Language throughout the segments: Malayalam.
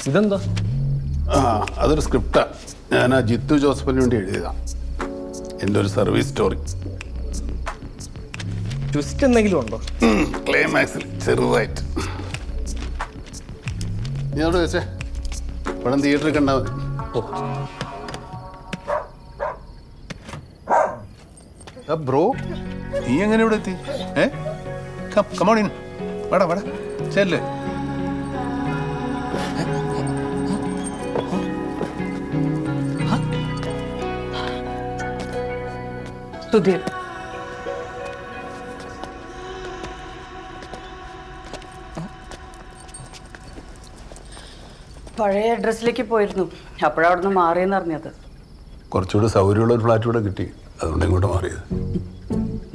ഇതെന്താ? അതൊരു സ്ക്രിപ്റ്റാ. ഞാൻ ആ ജിത്തു ജോസഫിന് വേണ്ടി എഴുതിയതാണ്. എൻ്റെ ഒരു സർവീസ് സ്റ്റോറി. ട്വിസ്റ്റ് എന്തെങ്കിലും ഉണ്ടോ? ക്ലൈമാക്സിൽ ചെറുതായിട്ട്. നീ അവിടെ വെച്ചേ, പടം തിയേറ്ററിൽ കണ്ടാൽ മതി. ബ്രോ, നീ എങ്ങനെ ഇവിടെ എത്തി? കമോൺ, വാടാ വാടാ, ചെല്ല്. സുധീർ, പഴയ അഡ്രസ്സിലേക്ക് പോയിരുന്നു. അപ്പോഴവിടുന്ന് മാറിയെന്ന് അറിഞ്ഞത്. കുറച്ചുകൂടെ സൗകര്യമുള്ള ഒരു ഫ്ലാറ്റ് കൂടെ കിട്ടി, അതുകൊണ്ട് ഇങ്ങോട്ട് മാറിയത്.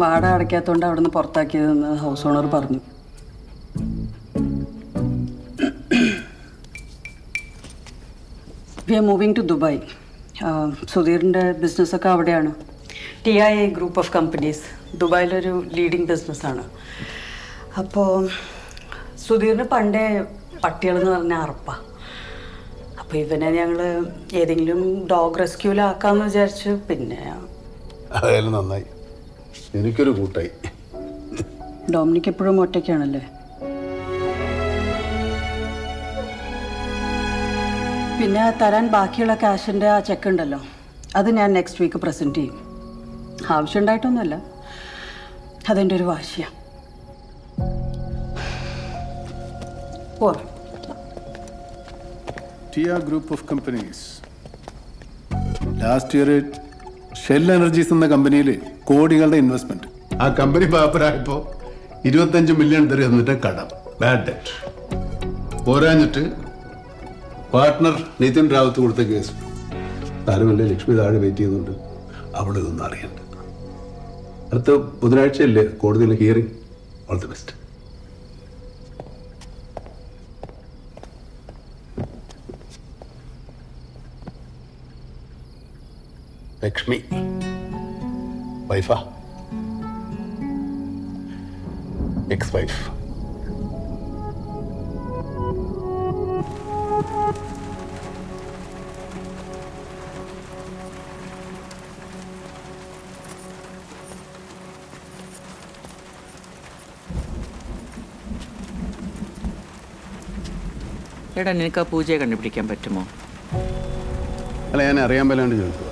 വാടക അടയ്ക്കാത്തതുകൊണ്ട് അവിടുന്ന് പുറത്താക്കിയതെന്ന് ഹൗസ് ഓണർ പറഞ്ഞു. We are moving to Dubai. സുധീറിൻ്റെ ബിസിനസ്സൊക്കെ അവിടെയാണ്. TIA ഗ്രൂപ്പ് ഓഫ് കമ്പനീസ് ദുബായിലൊരു ലീഡിങ് ബിസിനസ്സാണ്. അപ്പോൾ സുധീറിന് പണ്ടേ പട്ടികളെന്ന് പറഞ്ഞാൽ അറപ്പാണ്. അപ്പോൾ ഇവനെ ഞങ്ങൾ ഏതെങ്കിലും ഡോഗ് റെസ്ക്യൂലാക്കാമെന്ന് വിചാരിച്ചു. പിന്നെ അതായാലും നന്നായി, എനിക്കൊരു കൂട്ടായി. ഡൊമിനിക് എപ്പോഴും ഒറ്റയ്ക്കാണല്ലേ? പിന്നെ തരാൻ ബാക്കിയുള്ള ക്യാഷിൻ്റെ ആ ചെക്ക് ഉണ്ടല്ലോ, അത് ഞാൻ നെക്സ്റ്റ് വീക്ക് പ്രസൻറ്റ് ചെയ്യും. ആവശ്യമുണ്ടായിട്ടൊന്നുമല്ല, അതെൻ്റെ ഒരു വാശിയാണ്. TIA group of companies last year shell energies എന്ന കമ്പനിയിൽ കോടികളുടെ ഇൻവെസ്റ്റ്മെന്റ്. ആ കമ്പനി പാപ്പരായപ്പോൾ 25 മില്യൺ തന്നിട്ട് കടം, ബാഡ് ഡെറ്റ്. പോരാഞ്ഞിട്ട് പാർട്ട്ണർ നിതിൻ റാവത്ത് കൊടുത്ത കേസ്. താരമല്ലേ ലക്ഷ്മി താഴെ വെയിറ്റ് ചെയ്യുന്നുണ്ട്, അവിടെ ഇതൊന്നും അറിയണ്ട. അടുത്ത ബുധനാഴ്ചയല്ലേ കോടതിയിലെ hearing. All the best. Lakshmi വൈഫാ, എക്സ് വൈഫ്. എടാ, നിനക്ക് ആ പൂജയെ കണ്ടുപിടിക്കാൻ പറ്റുമോ? അല്ല, ഞാൻ അറിയാൻ പറ്റാണ്ട് ചോദിച്ചു,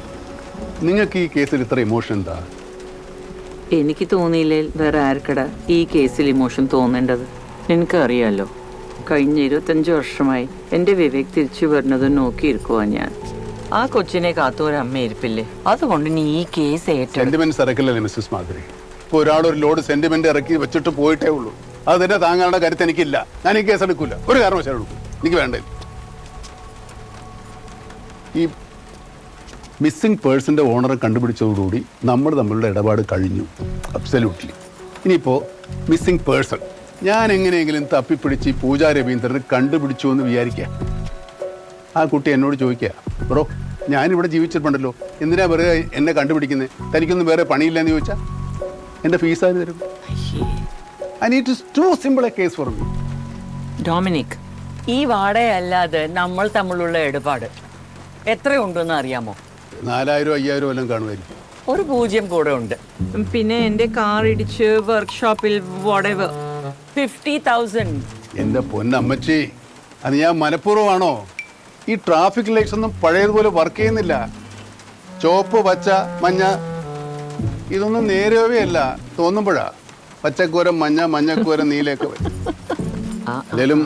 നിങ്ങൾക്ക് ഈ കേസിൽ ഇത്ര ഇമോഷൻ എന്താ? എനിക്ക് തോന്നിയില്ലേ വേറെ ആർക്കടാ ഈ കേസിൽ ഇമോഷൻ തോന്നേണ്ടത്? നിനക്കറിയാലോ, കഴിഞ്ഞ 25 വർഷമായി എൻ്റെ വിവേക് തിരിച്ചു വരുന്നത് നോക്കിയിരിക്കുവാ ഞാൻ. ആ കൊച്ചിനെ കാത്തു ഒരമ്മ ഇരിപ്പില്ലേ, അതുകൊണ്ട് നീ ഈ കേസ് സെന്റിമെന്റ്സ് ഇറക്കില്ലല്ലേ മിസ്സസ് മാധുരി? ഇപ്പോൾ ഒരാളൊരു ലോഡ് സെന്റിമെന്റ് ഇറക്കി വെച്ചിട്ട് പോയിട്ടേ ഉള്ളൂ. അത് തന്നെ താങ്കളുടെ കരുത്ത് എനിക്കില്ല. ഞാൻ ഈ കേസ് എടുക്കൂല, ഒരു കാരണവശാലും എടുക്കും. എനിക്ക് വേണ്ട. ഈ മിസ്സിംഗ് പേഴ്സന്റെ ഓണറെ കണ്ടുപിടിച്ചതോടുകൂടി നമ്മൾ തമ്മിലുള്ള ഇടപാട് കഴിഞ്ഞു, അബ്സല്യൂട്ട്ലി. ഇനിയിപ്പോൾ മിസ്സിംഗ് പേഴ്സൺ ഞാൻ എങ്ങനെയെങ്കിലും തപ്പിപ്പിടിച്ച് പൂജാ രവീന്ദ്രനെ കണ്ടുപിടിച്ചു എന്ന് വിചാരിക്കുക. ആ കുട്ടി എന്നോട് ചോദിക്കുക, ബ്രോ ഞാനിവിടെ ജീവിച്ചിട്ടുണ്ടല്ലോ, എന്തിനാ വെറുതെ എന്നെ കണ്ടുപിടിക്കുന്നത്? തനിക്കൊന്നും വേറെ പണിയില്ലെന്ന് ചോദിച്ചാൽ എൻ്റെ ഫീസ് ആര് തരും? I need to simple a case for me. Dominic, ഈ വാടകയല്ലാതെ നമ്മൾ തമ്മിലുള്ള ഇടപാട് എത്രയുണ്ടെന്ന് അറിയാമോ? 4000-5000 എല്ലാം കാണുമായിരിക്കും. ഒരു 0 കൂടെ ഉണ്ട്. പിന്നെ എൻ്റെ കാർ ഇടിച്ച് വർക്ക്ഷോപ്പിൽ 50,000. എൻ്റെ പൊന്നമ്മച്ചി, അത് ഞാൻ മനഃപൂർവ്വമാണോ? ഈ ട്രാഫിക് ലൈറ്റ്സ് ഒന്നും പഴയതുപോലെ വർക്ക് ചെയ്യുന്നില്ല. ചുവപ്പ്, പച്ച, മഞ്ഞ ഇതൊന്നും നേരവേ അല്ല, തോന്നുമ്പോഴാ. പച്ചക്കൂരം മഞ്ഞ, മഞ്ഞക്കൂരം നീലയൊക്കെ വരും. അല്ലെങ്കിലും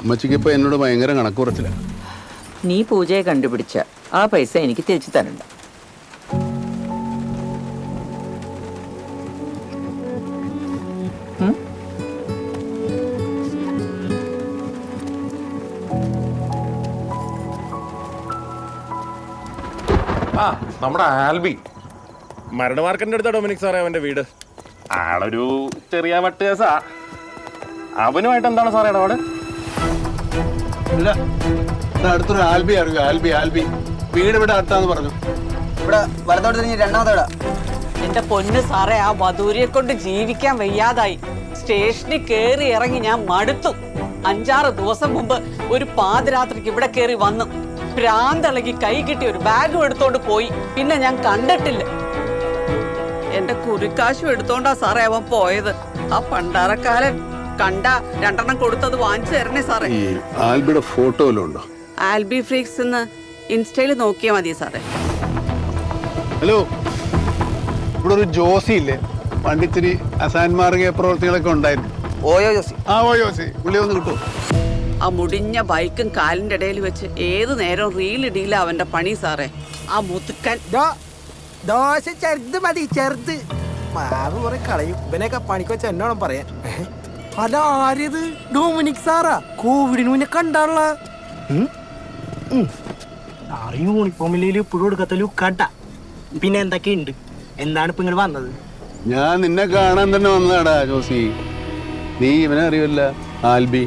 അമ്മച്ചിക്ക് ഇപ്പൊ എന്നോട് ഭയങ്കര കണക്കുറച്ചില്ല. നീ പൂജയെ കണ്ടുപിടിച്ച ആ പൈസ എനിക്ക് തിരിച്ചു തരണ്ട. നമ്മുടെ ആൽബി മരണമാർക്കന്റെ അടുത്ത ഡൊമിനിക് സാറേ അവന്റെ വീട്. ആളൊരു ചെറിയ വട്ടുകേസാ. അവനുമായിട്ട് എന്താണ് സാറേ ഇടപാട്? അടുത്തൊരു ആൽബി അറിയോ? ആൽബി വീട് ഇവിടെ അടുത്താന്ന് പറഞ്ഞു. ഇവിടെ വലത്തോട്ട് തിരിഞ്ഞ് രണ്ടാമത്തെ ഇട. എന്റെ പൊന്ന് സാറേ, ആ വധൂരിയെ കൊണ്ട് ജീവിക്കാൻ വയ്യാതായി. സ്റ്റേഷനിൽ കേറി ഇറങ്ങി ഞാൻ മടുത്തു. 5-6 ദിവസം മുമ്പ് ഒരു പാതിരാത്രിക്ക് ഇവിടെ കയറി വന്നു. ഭ്രാന്തളകി കൈ കിട്ടി ഒരു ബാഗും എടുത്തോണ്ട് പോയി. പിന്നെ ഞാൻ കണ്ടിട്ടില്ല. എന്റെ കുറിക്കാശും എടുത്തോണ്ടാ സാറേ അവൻ പോയത്. ആ പണ്ടാരക്കാരൻ കണ്ട 2 കൊടുത്തത് വാങ്ങിച്ചു തരണേ സാറേ. ഈ ആൽബിയുടെ ഫോട്ടോ വല്ലതും ഉണ്ടോ? ആൽബി ഫ്രീക്സ് എന്ന് ഇൻസ്റ്റയിൽ നോക്കിയാൽ മതി സാറേ. ഹലോ, ഇവിടെ ഒരു ജോസി ഇല്ലേ, പണ്ടിച്ചിരി അസാൻമാർഗീയ പ്രവർത്തികളൊക്കെ ഉണ്ടായിരുന്നു. ഓയോ ജോസി. ഓ ജോസി, പുള്ളി ഒന്ന് കിട്ടുമോ? ആ മുടിഞ്ഞ ബൈക്കും കാലിന്റെ ഇടയിൽ വെച്ച് ഏത് നേരം റീലിടിയില്ല അവന്റെ പണി സാറേ. ആ മുതുക്കൻ ദോശ ചെറുത് മതി, ചെറുത്. മാവ് കുറെ കളയും. ഇവനൊക്കെ പണിക്ക് വെച്ച എന്നോണം പറയാൻ. അല്ല, ആര്യത് ഡൊമിനിക് സാറാ? കോവിഡിന് മുന്നേ കണ്ടാണല്ല. സാറ് യൂണിഫോമിൽ ഇപ്പോഴും എടുക്കത്ത ലുക്കാട്ട. പിന്നെ എന്തൊക്കെയുണ്ട്? എന്താണ് ഇപ്പൊ ഇങ്ങോട്ട് വന്നത്? ഞാൻ നിന്നെ കാണാൻ തന്നെ വന്നതാടാ ജോസി. നീ ഇവനെ അറിയില്ല, ആൽബി.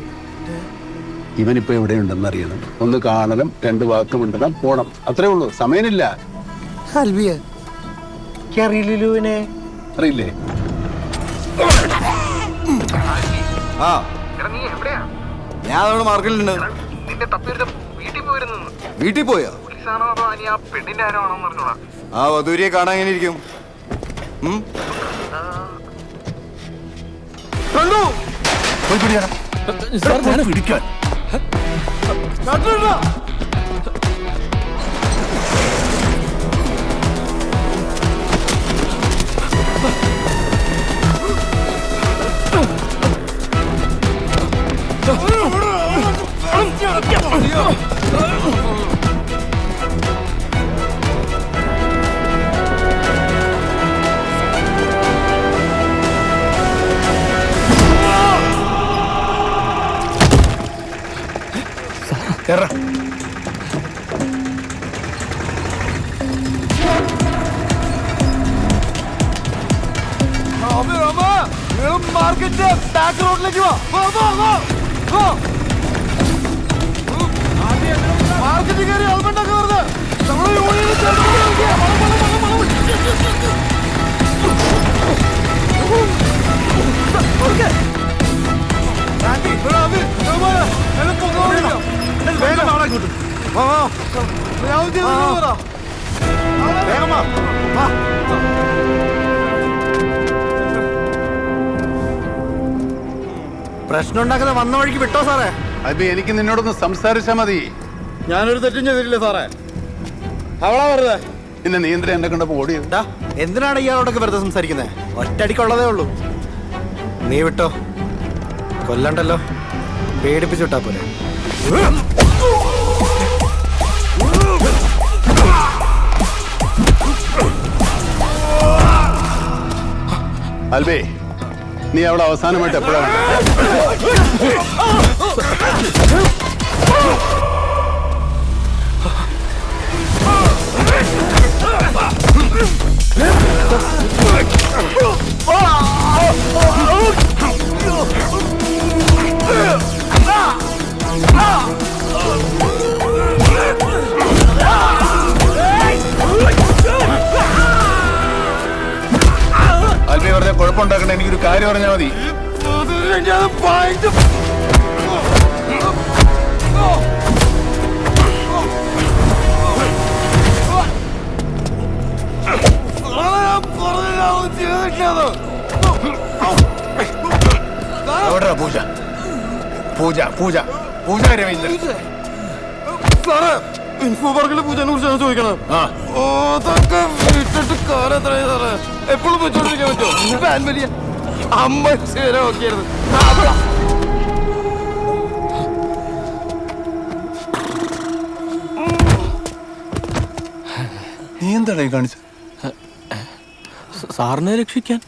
ഇവനിപ്പോ എവിടെയുണ്ടെന്ന് അറിയണം, ഒന്ന് കാണണം, 2 വാക്ക് മിണ്ടണം, പോണം. അത്രേ ഉള്ളൂ, സമയമില്ല. അൽബിയ അറിയില്ലല്ലോ ഇവനെ. അറിയില്ലേ? ആ ഞാൻ അവിടെ മാർക്കറ്റിലുണ്ട്. വീട്ടിൽ പോയോ? ആ വധൂരിയെ കാണാൻ എങ്ങനെ ഇരിക്കും? മാർക്കറ്റ് ബാക്ക് റോഡിലേക്ക് മാർക്കറ്റ് കയറി ഹെൽമെറ്റൊക്കെ വെറുതെ നമ്മുടെ പ്രശ്നം ഉണ്ടാക്കാതെ വന്ന വഴിക്ക് വിട്ടോ സാറേ. ആൽബി, എനിക്ക് നിന്നോടൊന്ന് സംസാരിച്ചാ മതി. ഞാനൊരു തെറ്റും ചെയ്തിട്ടില്ല സാറേ. അവളാ വെറുതെ നിന്നെ നിയന്ത്രണം എന്നെ കണ്ടപ്പോ ഓടിയത്. എന്തിനാണ് ഇയാളോടൊക്കെ വെറുതെ സംസാരിക്കുന്നത്? ഒറ്റടിക്കുള്ളതേ ഉള്ളൂ. നീ വിട്ടോ, കൊല്ലണ്ടല്ലോ. പേടിപ്പിച്ചു വിട്ടാ പോലെ. ആൽബി, നീ അവിടെ അവസാനമായിട്ട് എപ്പോഴാണ്? ആൽബി, വെറുതെ കുഴപ്പമുണ്ടാക്കണ്ട. എനിക്കൊരു കാര്യം പറഞ്ഞാൽ മതി. എവിടെയാ പൂജ? പൂജ പൂജ പൂജ രവീന്ദ്രൻ സാറേ, ഇൻഫോ പാർക്കിലെ പൂജനെ കുറിച്ചാണ് ചോദിക്കണം. അതൊക്കെ വിട്ടിട്ട് കാലം എത്രയായി സാറേ? എപ്പോഴും വെച്ചോണ്ടിരിക്കാൻ പറ്റുമോ? ഫാൻ വലിയ 50 വരെ നോക്കിയായിരുന്നു. നീ എന്താണ് കാണിച്ചത്? സാറിനെ രക്ഷിക്കാൻ